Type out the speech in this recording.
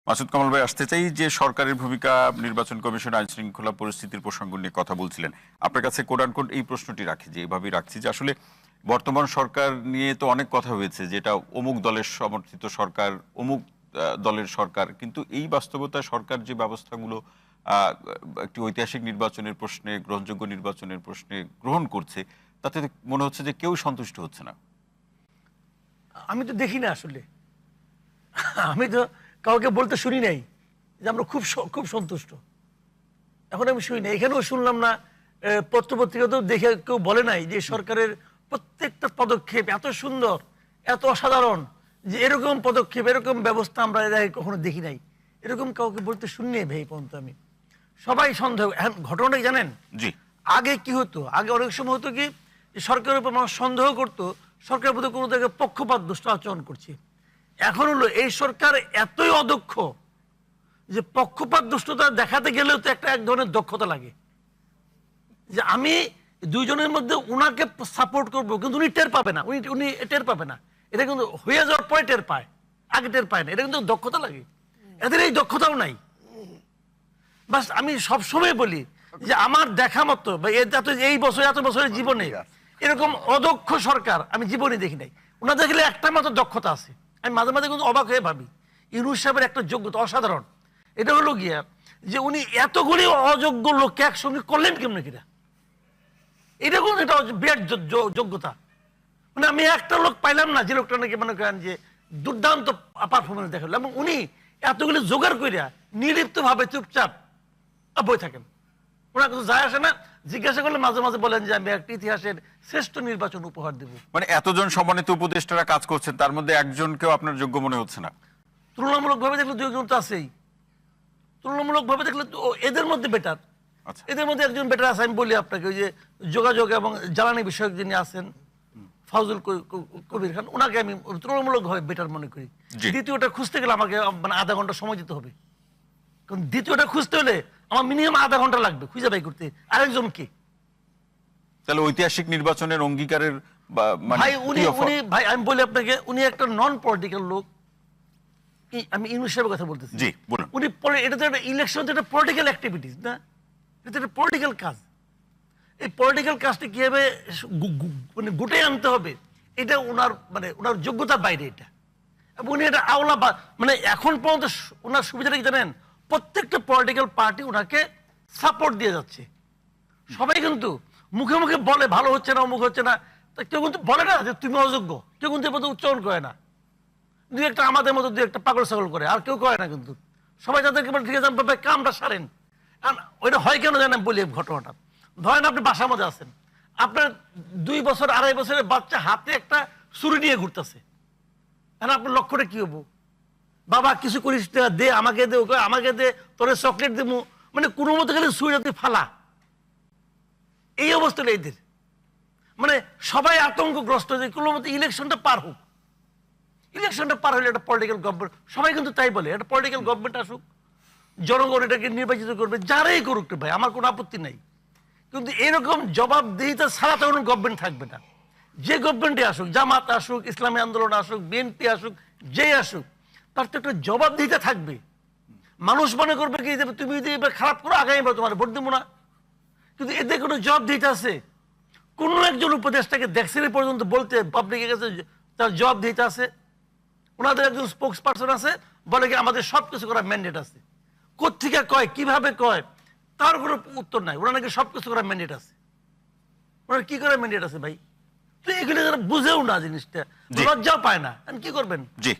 মাসুদ কামাল ভাই, আসতে চাই যে সরকারের ভূমিকা, নির্বাচন কমিশন, আইন শৃঙ্খলা পরিস্থিতির প্রসঙ্গ নিয়ে কথা বলছিলেন। আপনার কাছে কোট আনকোট এই প্রশ্নটি রাখি, যে এইভাবেই রাখছি যে আসলে বর্তমান সরকার নিয়ে তো অনেক কথা হয়েছে, যেটা অমুক দলের সমর্থিত সরকার, অমুক দলের সরকার, কিন্তু এই বাস্তবতায় সরকার যে ব্যবস্থাগুলো একটি ঐতিহাসিক নির্বাচনের প্রশ্নে, গ্রহণযোগ্য নির্বাচনের প্রশ্নে গ্রহণ করছে, তাতে মনে হচ্ছে যে কেউ সন্তুষ্ট হচ্ছে না। আমি তো দেখি না আসলে, আমি তো কাউকে বলতে শুনি নাই যে আমরা খুব সন্তুষ্ট। এখন আমি শুনি না, এখানেও শুনলাম না, পত্রপত্রিকাতেও দেখে কেউ বলে নাই যে সরকারের প্রত্যেকটা পদক্ষেপ এত সুন্দর, এত অসাধারণ, যে এরকম পদক্ষেপ, এরকম ব্যবস্থা আমরা এর আগে কখনো দেখি নাই। এরকম কাউকে বলতে শুনি নাই ভাই পর্যন্ত। আমি সবাই সন্দেহ। এখন ঘটনাটা জানেন, জি, আগে কি হতো, আগে অনেক সময় হতো কি, যে সরকারের উপর মানুষ সন্দেহ করতো সরকারের প্রতি কোনো জায়গায় পক্ষপাত দুষ্ট আচরণ করছে। এখন হলো এই সরকার এতই অদক্ষ যে পক্ষপাত দুষ্টতা দেখাতে গেলেও তো এক ধরনের দক্ষতা লাগে, যে আমি দুইজনের মধ্যে উনাকে সাপোর্ট করবো, কিন্তু উনি টের পাবে না, উনি টের পাবে না। এটা কিন্তু হয়ে যাওয়ার পরে টের পায়, আগে টের পায় না। এটা কিন্তু দক্ষতা লাগে, এদের এই দক্ষতাও নাই। বাস আমি সবসময় বলি যে আমার দেখা মতো এই বছর, এত বছরের জীবনে এরকম অদক্ষ সরকার আমি জীবনে দেখি নাই। ওনার দেখলে একটা মাত্র দক্ষতা আছে, আমি মাঝে মাঝে কিন্তু অবাক হয়ে ভাবি, ইউনূস সাহেবের একটা যোগ্যতা অসাধারণ। এটা হলো গিয়া যে উনি এতগুলি অযোগ্য লোককে একসঙ্গে করলেন কেমন কিনা, এটা কিন্তু এটা বিরাট যোগ্যতা। মানে আমি একটা লোক পাইলাম না যে লোকটা নাকি মনে করেন যে দুর্দান্ত পারফরমেন্স দেখালো, এবং উনি এতগুলি জোগাড় করিয়া নির্লিপ্ত ভাবে চুপচাপ বই থাকেন। ওনার কিছু যায় আসে না, জিজ্ঞাসা করলে মাঝে মাঝে বলেন যে আমি একটা ইতিহাসের শ্রেষ্ঠ নির্বাচন উপহার দেব। মানে এতজন সম্মানিত উপদেষ্টারা কাজ করছেন, তার মধ্যে একজনকেও আপনার যোগ্য মনে হচ্ছে না? তুলনামূলক ভাবে দেখলে দুইজন তো আছেই, তুলনামূলক ভাবে দেখলে এদের মধ্যে বেটার, এদের মধ্যে একজন বেটার আছে। আমি বলি আপনাকে, ওই যে যোগাযোগ এবং জ্বালানি বিষয়ক যিনি আছেন ফাউজুল কবির খান, ওনাকে আমি তুলনামূলক ভাবে বেটার মনে করি। দ্বিতীয়টা খুঁজতে গেলে আমাকে মানে আধা ঘন্টা সময় দিতে হবে, কারণ দ্বিতীয়টা খুঁজতে হলে আমার মিনিমাম আধা ঘন্টা লাগবে খুঁজে বাই করতে। আরেকজন কি? তাহলে ঐতিহাসিক নির্বাচনের অঙ্গীকারের ভাই ভাই আমি বলি আপনাকে, উনি একটা নন পলিটিক্যাল লোক। আমি ইউনূস সাহেবের কথা বলতেছি। জি, বলুন। উনি এটা তো একটা ইলেকশন, একটা পলিটিক্যাল অ্যাক্টিভিটিস না, এটা একটা পলিটিক্যাল কাজ। এই পলিটিক্যাল কাজটা কিভাবে মানে গুটে আনতে হবে, এটা ওনার যোগ্যতার বাইরে এটা। এবং উনি এটা মানে এখন পর্যন্ত ওনার সুবিধাটা কি জানেন, প্রত্যেকটা পলিটিক্যাল পার্টি ওনাকে সাপোর্ট দিয়ে যাচ্ছে। সবাই কিন্তু মুখে মুখে বলে ভালো হচ্ছে না, অমুক হচ্ছে না, কেউ কিন্তু বলে না যে তুমি অযোগ্য, কেউ কিন্তু এর উচ্চারণ করে না। দুই একটা আমাদের মতো দুই একটা পাগল ছাগল করে, আর কেউ করে না কিন্তু। সবাই তাদেরকে বলে ঠিক আছে কামটা সারেন। ওইটা হয় কেন জানেন বলি ঘটনাটা। ধরেন আপনি বাসার মধ্যে আছেন, আপনার 2 বছর 2.5 বছরের বাচ্চা হাতে একটা ছুরি নিয়ে ঘুরতেছে, আপনার লক্ষ্যটা কি হবো? বাবা কিছু করিস দে, আমাকে দে, ওকে আমাকে দে, তোর চকলেট দেবো, মানে কোনো মতো গেলে ছুরিটা তুই ফালা। এই অবস্থাটা এদের, মানে সবাই আতঙ্কগ্রস্ত যে কোনো মতো ইলেকশনটা পার হোক। ইলেকশনটা পার হলে একটা পলিটিক্যাল গভর্নমেন্ট, সবাই কিন্তু তাই বলে, একটা পলিটিক্যাল গভর্নমেন্ট আসুক, জনগণ এটাকে নির্বাচিত করবে, যারাই করুক ভাই, আমার কোনো আপত্তি নাই। কিন্তু এরকম জবাবদিহিতা ছাড়া তো কোনো গভর্নমেন্ট থাকবে না। যে গভর্নমেন্টে আসুক, জামাত আসুক, ইসলামী আন্দোলন আসুক, বিএনপি আসুক, যেই আসুক, তার তো একটা জবাবদিহিতা থাকবে। মানুষ মনে করবে কি তুমি যদি এবার খারাপ করো, আগামীবার তোমার ভোট দেবো না। কিন্তু এতে কোনো জবাবদিহিতা আছে? কোনো একজন উপদেষ্টাকে দেখছেন পর্যন্ত বলতে পাবলিকের কাছে তার জবাবদিহিতা আছে? ওনাদের একজন স্পোক্স পার্সন আছে, বলে কি আমাদের সবকিছু করার ম্যান্ডেট আছে। কোত্থেকে কয়, কিভাবে কয়, তার কোনো উত্তর নাই। ওনার নাকি সবকিছু করার ম্যান্ডেট আছে। ওনার কি করার ম্যান্ডেট আছে ভাই? তো এগুলো বুঝেও না জিনিসটা, লজ্জাও পায় না, কি করবেন? জি।